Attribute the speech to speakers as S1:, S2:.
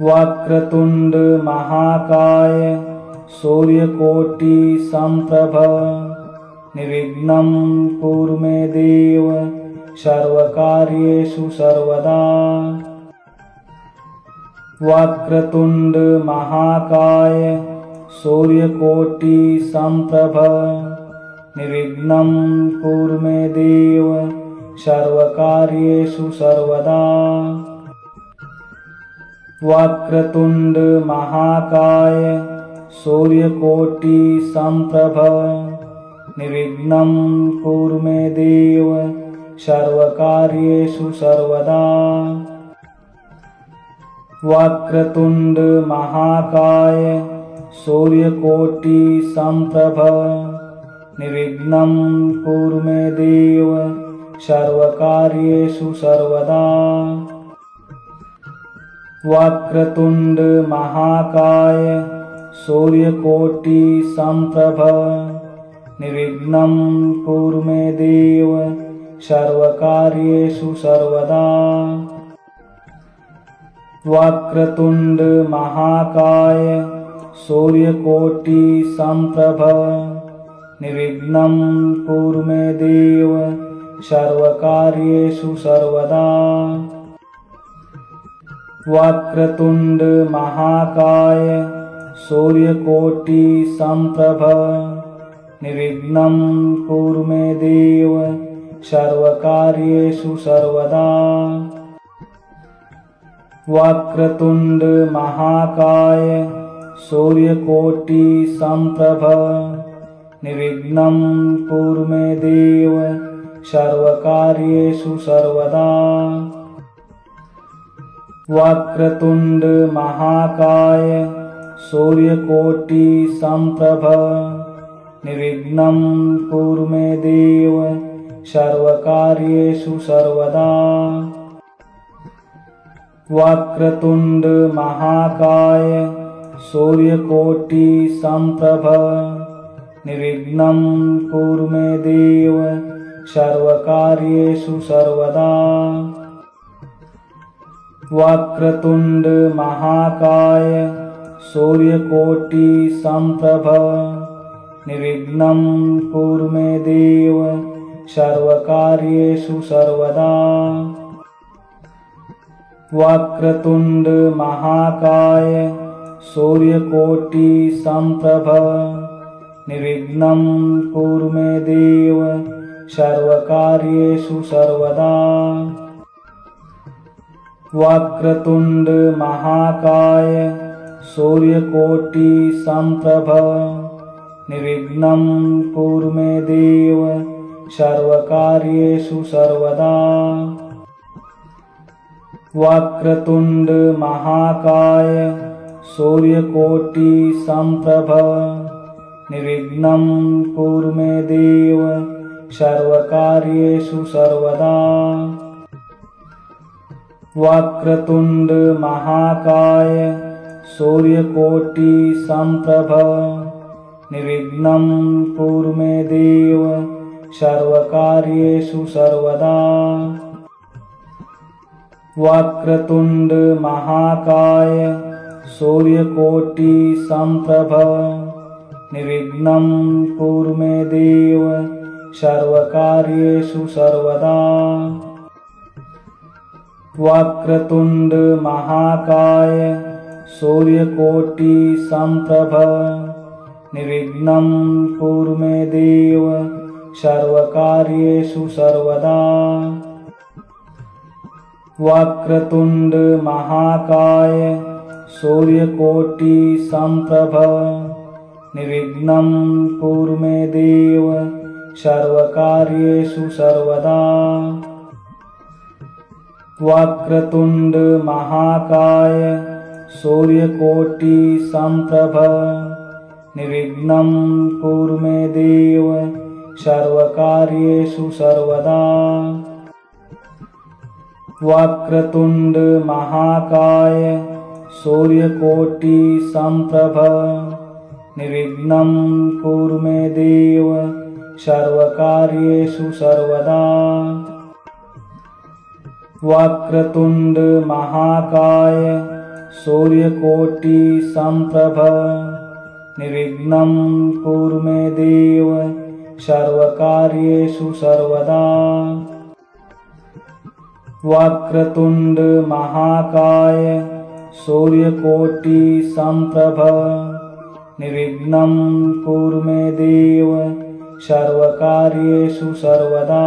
S1: वक्रतुंड महाकाय सूर्यकोटि संप्रभ निर्विघ्नं कुरु मे देव सर्वकार्येषु सर्वदा। वक्रतुंड महाकाय सूर्यकोटि संप्रभ निर्विघ्नं कुरु मे देव सर्वकार्येषु सर्वदा। वक्रतुंड महाकाय सूर्यकोटि संप्रभ निर्विघ्नं कुरु मे देव सर्वकार्येषु सर्वदा। वक्रतुंड महाकाय सूर्यकोटि संप्रभ निर्विघ्नं कुरु मे देव सर्वकार्येषु सर्वदा। वक्रतुंड महाकाय सूर्यकोटि संप्रभ निर्विघ्नं कुरु मे देव सर्वकार्येषु सर्वदा। वक्रतुंड महाकाय सूर्यकोटि संप्रभ निर्विघ्नं कुरु मे देव सर्वकार्येषु सर्वदा। वक्रतुंड महाकाय सूर्यकोटि संप्रभ निर्विघ्नं कुरु मे देव सर्वकार्येषु सर्वदा। वक्रतुंड महाकाय सूर्यकोटि संप्रभ निर्विघ्नं कुरु मे देव सर्वकार्येषु सर्वदा। वक्रतुंड महाकाय सूर्यकोटि संप्रभ निर्विघ्नं कुरु मे देव सर्वकार्येषु सर्वदा। वक्रतुंड महाकाय सूर्यकोटि संप्रभ निर्विघ्नं कुरु मे देव सर्वकार्येषु सर्वदा। वक्रतुंड महाकाय सूर्यकोटि संप्रभ निर्विघ्नं कुरु मे देव सर्वकार्येषु सर्वदा। वक्रतुंड महाकाय सूर्यकोटि संप्रभ निर्विघ्नं कुरु मे देव सर्वकार्येषु सर्वदा। वक्रतुंड महाकाय सूर्यकोटि संप्रभ निर्विघ्नं कुरु मे देव सर्वकार्येषु सर्वदा। वक्रतुंड महाकाय सूर्यकोटि संप्रभ निर्विघ्नं कुरु मे देव सर्वकार्येषु सर्वदा। वक्रतुंड महाकाय सूर्यकोटि संप्रभ निर्विघ्नं कुरु मे देव सर्वकार्येषु सर्वदा। वक्रतुंड महाकाय सूर्यकोटि संप्रभ निर्विघ्नं कुरु मे देव सर्वकार्येषु सर्वदा। वक्रतुंड महाकाय सूर्यकोटि संप्रभ निर्विघ्नं कुरु मे देव सर्वकार्येषु सर्वदा। वक्रतुंड महाकाय सूर्यकोटि संप्रभ निर्विघ्नं कुरु मे देव सर्वकार्येषु सर्वदा। वक्रतुंड महाकाय सूर्यकोटि संप्रभ निर्विघ्नं कुरु मे देव सर्वकार्येषु सर्वदा। वक्रतुंड महाकाय सूर्यकोटि संप्रभ निर्विघ्नं कुरु मे देव सर्वकार्येषु सर्वदा। वक्रतुंड महाकाय सूर्यकोटिसम्प्रभ निर्विघ्नं कुरु मे देव सर्वकार्येषु सर्वदा। वक्रतुण्ड महाकाय सूर्यकोटिसम्प्रभ निर्विघ्नं कुरु मे देव सर्वकार्येषु सर्वदा।